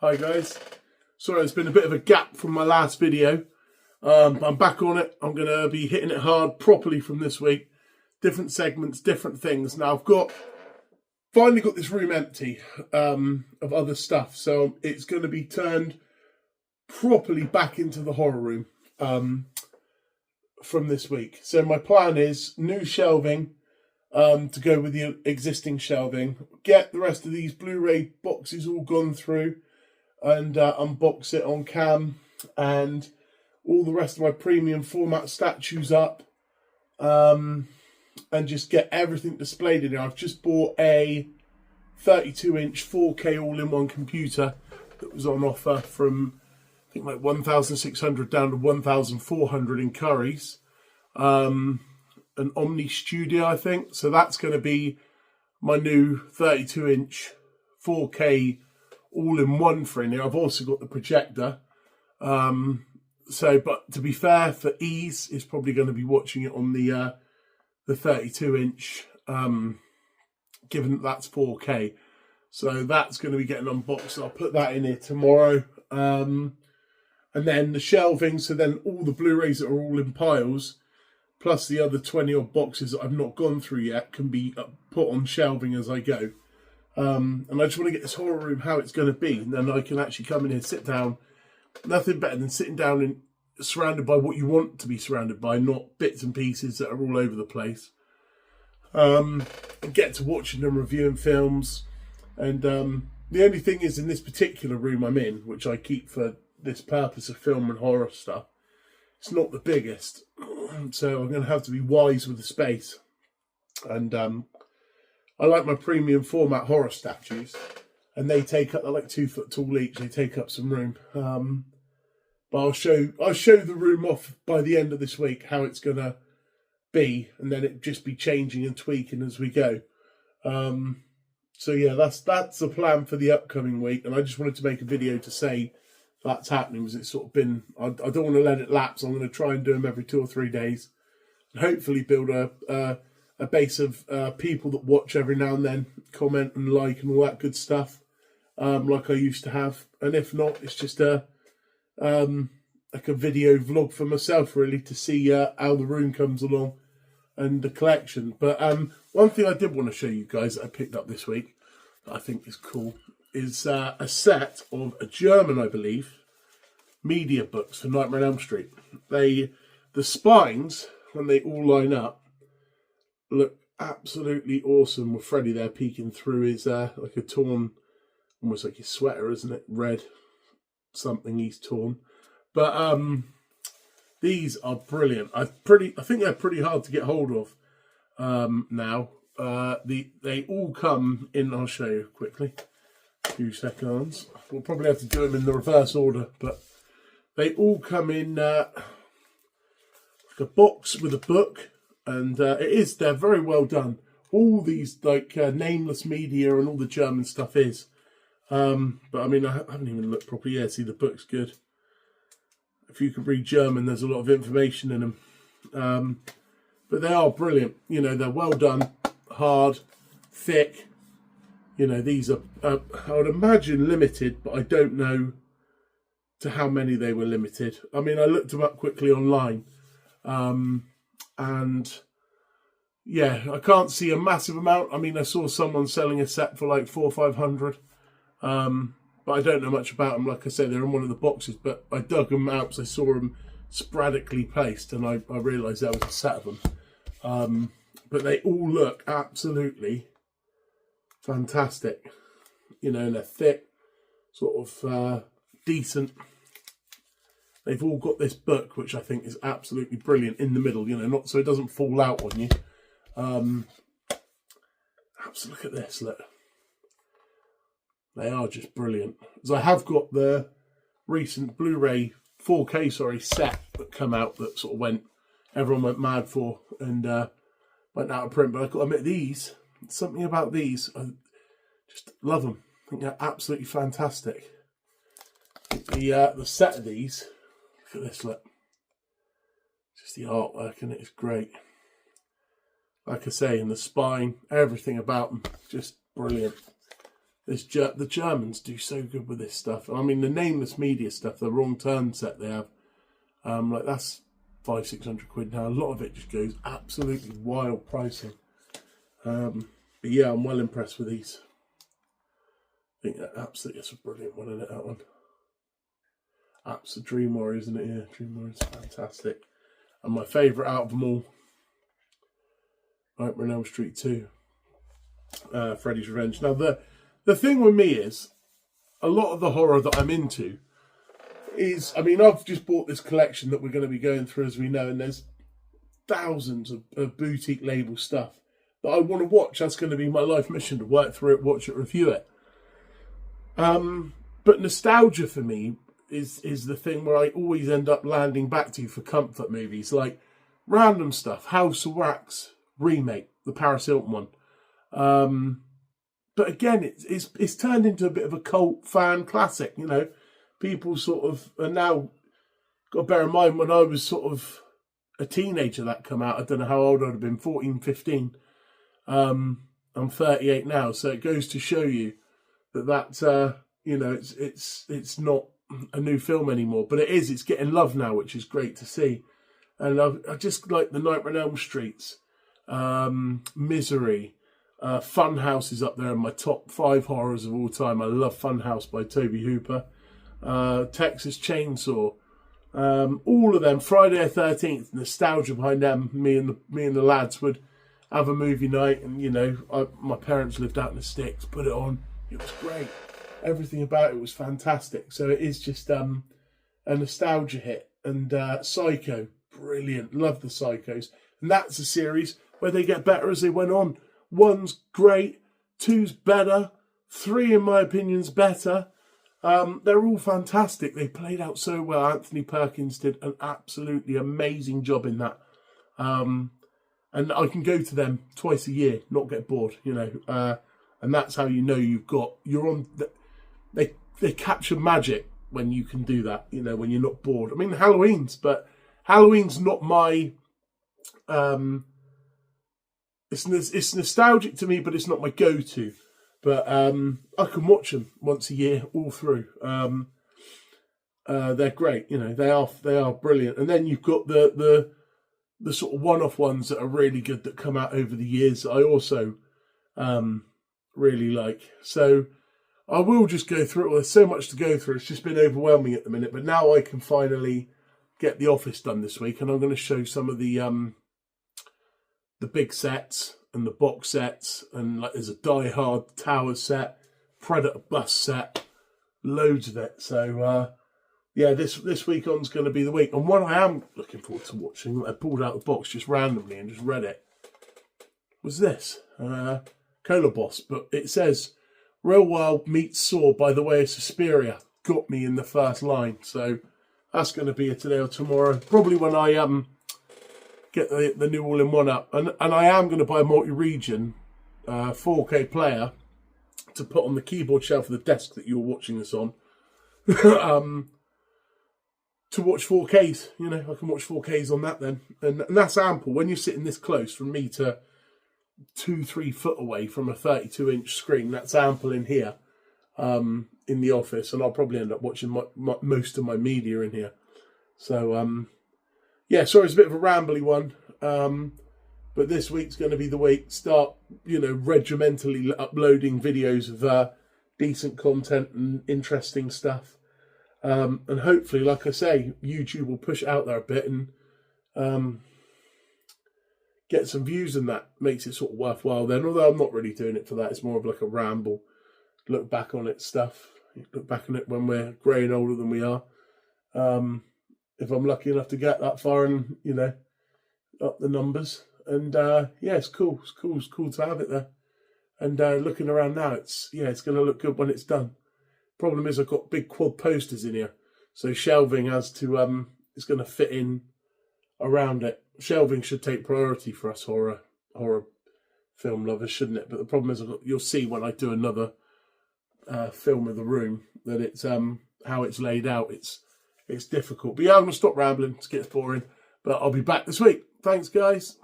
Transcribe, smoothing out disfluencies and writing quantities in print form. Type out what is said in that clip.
Hi guys, sorry it's been a bit of a gap from my last video. I'm back on it. I'm going to be hitting it hard properly from this week. Different segments, different things. Now I've finally got this room empty of other stuff, so it's going to be turned properly back into the horror room from this week. So my plan is new shelving to go with the existing shelving, get the rest of these Blu-ray boxes all gone through and unbox it on cam, and all the rest of my premium format statues up, and just get everything displayed in here. I've just bought a 32-inch 4K all-in-one computer that was on offer from I think like 1,600 down to 1,400 in Currys. An Omni Studio, I think. So that's going to be my new 32-inch 4K all-in-one for in here. I've also got the projector. But to be fair, for ease, it's probably going to be watching it on the 32-inch, given that that's 4K. So that's going to be getting unboxed. I'll put that in here tomorrow. And then the shelving, so then all the Blu-rays that are all in piles, plus the other 20 odd boxes that I've not gone through yet, can be put on shelving as I go. And I just want to get this horror room how it's going to be, and then I can actually come in here, sit down. Nothing better than sitting down and surrounded by what you want to be surrounded by, not bits and pieces that are all over the place. And get to watching and reviewing films. And the only thing is, in this particular room I'm in, which I keep for this purpose of film and horror stuff, it's not the biggest. So I'm going to have to be wise with the space. And I like my premium format horror statues, and they take up, they're like 2 foot tall each. They take up some room. But I'll show the room off by the end of this week how it's gonna be, and then it just be changing and tweaking as we go. So yeah, that's the plan for the upcoming week, and I just wanted to make a video to say that's happening, because it's sort of been, I don't want to let it lapse. I'm going to try and do them every 2 or 3 days, and hopefully build a base of people that watch every now and then, comment and like and all that good stuff, like I used to have. And if not, it's just like a video vlog for myself, really, to see how the room comes along and the collection. But one thing I did want to show you guys that I picked up this week that I think is cool is a set of a German, I believe, media books for Nightmare on Elm Street. The spines, when they all line up, look absolutely awesome, with Freddy there peeking through his like a torn, almost like his sweater, isn't it? Red something he's torn. But these are brilliant. I think they're pretty hard to get hold of now. They all come in, I'll show you quickly, a few seconds. We'll probably have to do them in the reverse order, but they all come in like a box with a book, and they're very well done. All these like nameless media and all the German stuff is. But I mean, I haven't even looked properly yet. See, the book's good. If you can read German, there's a lot of information in them. But they are brilliant. You know, they're well done, hard, thick. You know, these are, I would imagine, limited, but I don't know to how many they were limited. I mean, I looked them up quickly online. And yeah, I can't see a massive amount. I mean, I saw someone selling a set for like 400 or 500. But I don't know much about them. Like I say, they're in one of the boxes, but I dug them out because I saw them sporadically placed, and I realised there was a set of them. But they all look absolutely fantastic. You know, and they're thick, sort of decent. They've all got this book, which I think is absolutely brilliant, in the middle, you know, not so it doesn't fall out on you. Look at this, look. They are just brilliant. Because I have got the recent Blu-ray 4K, set that come out that sort of everyone went mad for, and went out of print. But I've got to admit, these, something about these, I just love them. I think they're absolutely fantastic. The set of these, look at this, look. Just the artwork, and it's great. Like I say, and the spine, everything about them, just brilliant. The Germans do so good with this stuff. I mean, the Nameless Media stuff, the Wrong Turn set they have, like that's 500-600 quid now. A lot of it just goes absolutely wild pricing. But yeah, I'm well impressed with these. I think that absolutely is a brilliant one, isn't it, that one? That's a Dream Warrior, isn't it? Yeah, Dream Warrior is fantastic. And my favourite out of them all, Nightmare on Elm Street 2, Freddy's Revenge. Now, the thing with me is, a lot of the horror that I'm into is, I mean, I've just bought this collection that we're going to be going through, as we know, and there's thousands of boutique label stuff that I want to watch. That's going to be my life mission, to work through it, watch it, review it. But nostalgia for me is the thing where I always end up landing back to for comfort movies, like random stuff. House of Wax remake, the Paris Hilton one. But again, it's turned into a bit of a cult fan classic, you know. People sort of are now, got to bear in mind, when I was sort of a teenager that come out, I don't know how old I'd have been, 14, 15. I'm 38 now, so it goes to show you that you know, it's not a new film anymore, but it's getting love now, which is great to see. And I just like the Nightmare on Elm Streets, Misery, Funhouse is up there in my top 5 horrors of all time. I love Funhouse by Tobe Hooper, Texas Chainsaw, all of them. Friday the 13th, nostalgia behind them. Me and the lads would have a movie night, and you know, my parents lived out in the sticks, put it on. It was great. Everything about it was fantastic. So it is just a nostalgia hit. And Psycho, brilliant. Love the Psychos. And that's a series where they get better as they went on. 1's great, 2's better, 3, in my opinion, is better. They're all fantastic. They played out so well. Anthony Perkins did an absolutely amazing job in that. And I can go to them twice a year, not get bored, you know. And that's how you know you're on. They capture magic when you can do that, you know, when you're not bored. I mean, Halloween's not my. It's nostalgic to me, but it's not my go-to. But I can watch them once a year, all through. They're great, you know. They are brilliant. And then you've got the sort of one-off ones that are really good that come out over the years. I also really like. So I will just go through it. Well, there's so much to go through. It's just been overwhelming at the minute. But now I can finally get The Office done this week, and I'm going to show some of the big sets and the box sets, and like there's a Die Hard Tower set, Predator bus set, loads of it. So yeah, this weekend's going to be the week. And one I am looking forward to watching, I pulled out the box just randomly and just read it, was this Cola Boss. But it says Real World meets Saw by the way of Suspiria. Got me in the first line. So that's going to be it today or tomorrow, probably when I get the new all-in-one up. And I am going to buy a multi-region 4K player to put on the keyboard shelf of the desk that you're watching this on. To watch 4Ks, you know, I can watch 4Ks on that then. And that's ample. When you're sitting this close from me to 2-3 foot away from a 32-inch screen, that's ample in here, in the office. And I'll probably end up watching most of my media in here. So, yeah, sorry, it's a bit of a rambly one. But this week's going to be the week. Start, you know, regimentally uploading videos of decent content and interesting stuff. And hopefully, like I say, YouTube will push it out there a bit and get some views, and that makes it sort of worthwhile then. Although I'm not really doing it for that. It's more of like a ramble. Look back on it stuff. Look back on it when we're grey and older than we are. If I'm lucky enough to get that far and, you know, up the numbers. And yeah, it's cool. It's cool to have it there. And looking around now, it's going to look good when it's done. Problem is, I've got big quad posters in here, so shelving has to is going to fit in around it. Shelving should take priority for us horror film lovers, shouldn't it? But the problem is, you'll see when I do another film of the room that it's how it's laid out. It's difficult. But yeah, I'm going to stop rambling. It gets boring. But I'll be back this week. Thanks, guys.